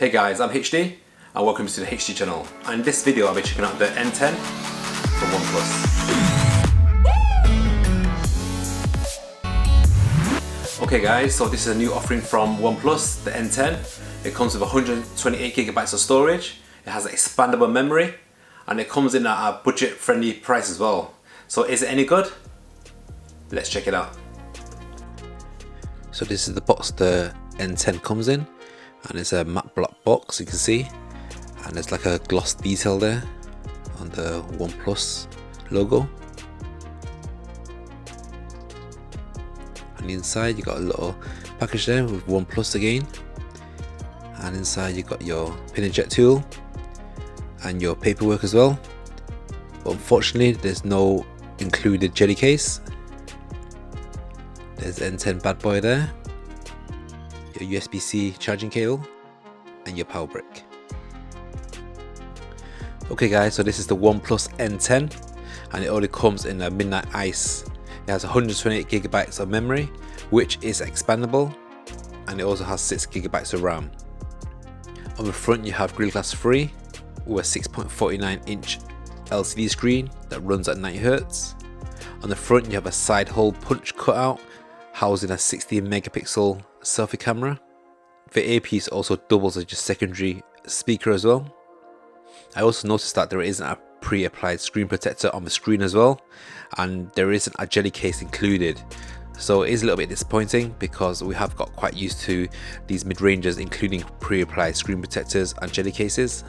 Hey guys, I'm HD and welcome to the HD channel. And in this video I'll be checking out the N10 from OnePlus. Okay guys, so this is a new offering from OnePlus, the N10. It comes with 128GB of storage, it has an expandable memory, and it comes in at a budget friendly price as well. So is it any good? Let's check it out. So this is the box the N10 comes in, and it's a matte black box, you can see, and there's like a gloss detail there on the OnePlus logo. And inside you got a little package there with OnePlus again, and inside you got your pin eject tool and your paperwork as well. But unfortunately there's no included jelly case. There's N10 bad boy there, your USB-C charging cable, and your power brick. Okay guys, so this is the OnePlus N10, and it only comes in a midnight ice. It has 128GB of memory, which is expandable, and it also has 6GB of RAM. On the front you have Gorilla Glass 3 with a 6.49 inch LCD screen that runs at 90Hz. On the front you have a side hole punch cutout housing a 16MP selfie camera. The earpiece also doubles as your secondary speaker as well. I also noticed that there isn't a pre-applied screen protector on the screen as well, and there isn't a jelly case included. So it is a little bit disappointing because we have got quite used to these mid-rangers including pre-applied screen protectors and jelly cases.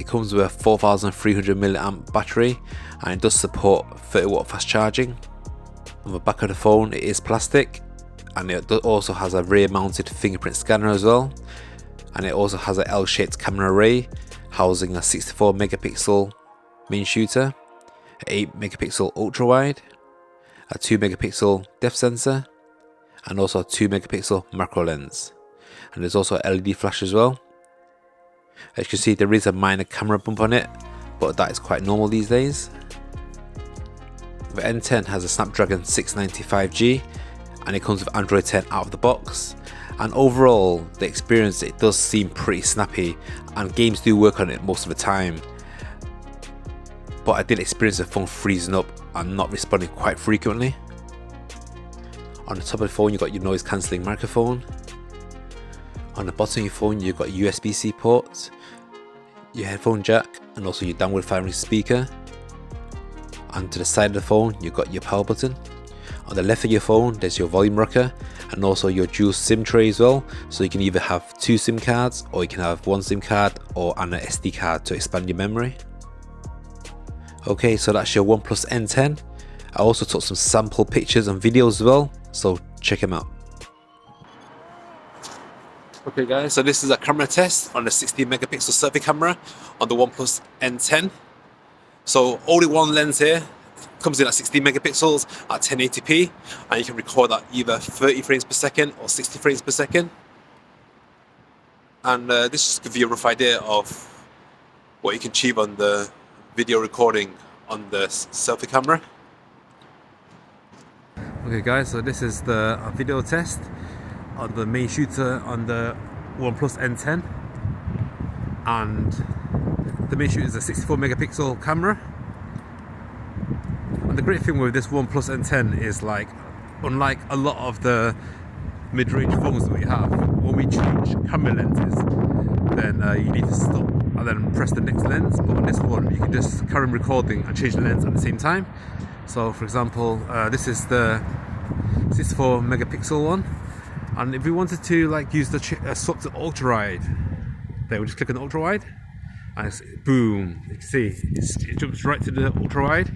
It comes with a 4300mAh battery, and it does support 30W fast charging. On the back of the phone it is plastic, and it also has a rear mounted fingerprint scanner as well, and it also has an L-shaped camera array housing a 64MP main shooter, an 8MP ultra wide, a 2MP depth sensor, and also a 2MP macro lens, and there's also a LED flash as well. As you can see, there is a minor camera bump on it, but that is quite normal these days. The N10 has a Snapdragon 695G, and it comes with Android 10 out of the box. And overall, the experience, it does seem pretty snappy, and games do work on it most of the time. But I did experience the phone freezing up and not responding quite frequently. On the top of the phone you got your noise cancelling microphone. On the bottom of your phone you've got USB-C ports, your headphone jack, and also your downward firing speaker. And to the side of the phone you've got your power button. On the left of your phone there's your volume rocker, and also your dual SIM tray as well, so you can either have 2 SIM cards, or you can have 1 SIM card and an SD card to expand your memory. Okay, so that's your OnePlus N10. I also took some sample pictures and videos as well, so check them out. Okay guys, so this is a camera test on the 16MP selfie camera on the OnePlus N10. So only one lens here, comes in at 16MP at 1080p, and you can record at either 30 frames per second or 60 frames per second. And this just gives you a rough idea of what you can achieve on the video recording on the selfie camera. Okay guys, so this is the video test on the main shooter on the OnePlus N10, and the main shooter is a 64MP camera. And the great thing with this OnePlus N10 is, like, unlike a lot of the mid-range phones that we have, when we change camera lenses, then you need to stop and then press the next lens. But on this one you can just carry on recording and change the lens at the same time. So for example, this is the 64MP one, and if we wanted to like use the swap to ultra wide, there we just click on the ultra wide, and it's boom, you can see it jumps right to the ultra wide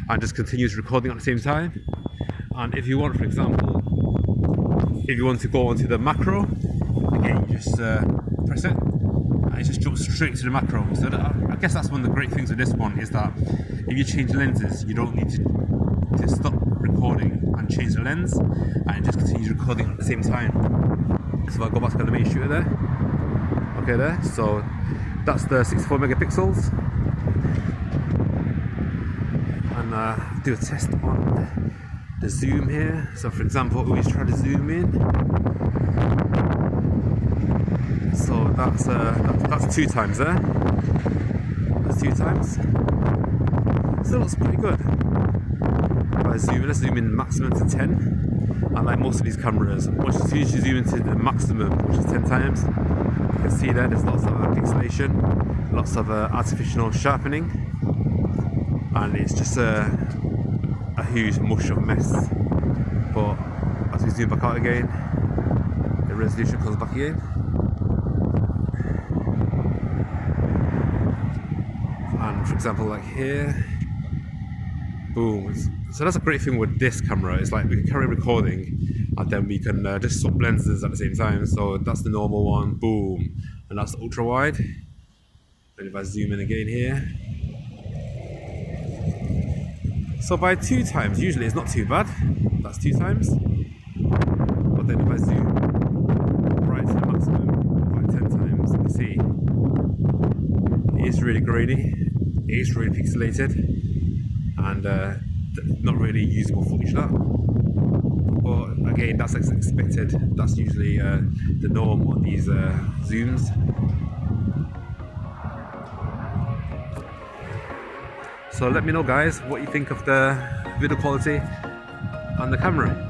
and just continues recording at the same time. And if you want, for example, if you want to go onto the macro, again you just press it and it just jumps straight to the macro. So I guess that's one of the great things with this one, is that if you change lenses you don't need to stop recording and change the lens, and it just continues recording at the same time. So if I go back to the main shooter there, okay there, so that's the 64MP, and do a test on the zoom here. So for example, we just try to zoom in, that's 2 times there. That's 2 times. Still looks pretty good. Let's zoom in maximum to 10. And like most of these cameras, once you zoom into the maximum, which is 10 times, you can see there's lots of pixelation, lots of artificial sharpening, and it's just a huge mush of mess. But as we zoom back out again, the resolution comes back again. And for example, like here, boom. So that's a great thing with this camera. It's like we can carry recording, and then we can just swap lenses at the same time. So that's the normal one, boom, and that's the ultra wide. And if I zoom in again here, so by 2 times, usually it's not too bad. That's 2 times. But then if I zoom right to the maximum, by 10 times, you can see it is really grainy, it is really pixelated, and not really usable footage that. But again, that's as expected. That's usually the norm on these zooms. So let me know, guys, what you think of the video quality on the camera.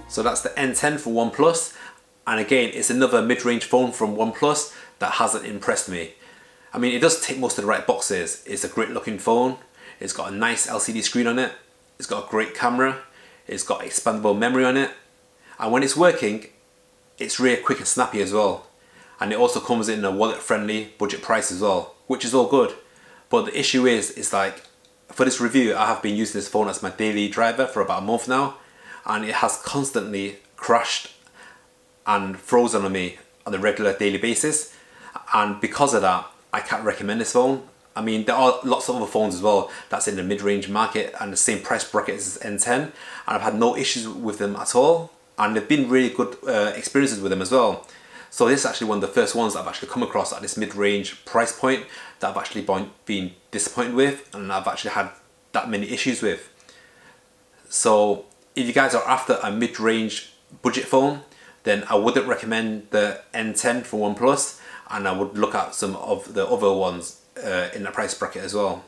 So that's the N10 for OnePlus, and again, it's another mid-range phone from OnePlus that hasn't impressed me. I mean, it does tick most of the right boxes. It's a great looking phone, it's got a nice LCD screen on it, it's got a great camera, it's got expandable memory on it, and when it's working, it's really quick and snappy as well. And it also comes in a wallet-friendly budget price as well, which is all good. But the issue is like, for this review, I have been using this phone as my daily driver for about a month now, and it has constantly crashed and frozen on me on a regular daily basis. And because of that, I can't recommend this phone. I mean, there are lots of other phones as well that's in the mid-range market and the same price bracket as N10, and I've had no issues with them at all, and they've been really good experiences with them as well. So this is actually one of the first ones that I've actually come across at this mid-range price point that I've actually been disappointed with, and I've actually had that many issues with. So if you guys are after a mid-range budget phone, then I wouldn't recommend the N10 for OnePlus, and I would look at some of the other ones in the price bracket as well.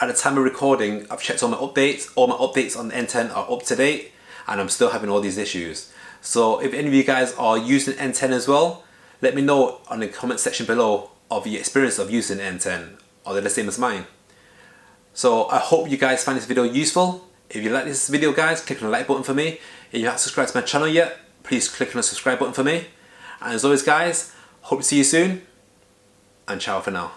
At the time of recording, I've checked all my updates. All my updates on the N10 are up to date, and I'm still having all these issues. So if any of you guys are using N10 as well, let me know on the comment section below of your experience of using N10. Are they the same as mine? So I hope you guys find this video useful. If you like this video, guys, click on the like button for me. If you haven't subscribed to my channel yet, please click on the subscribe button for me. And as always guys, hope to see you soon, and ciao for now.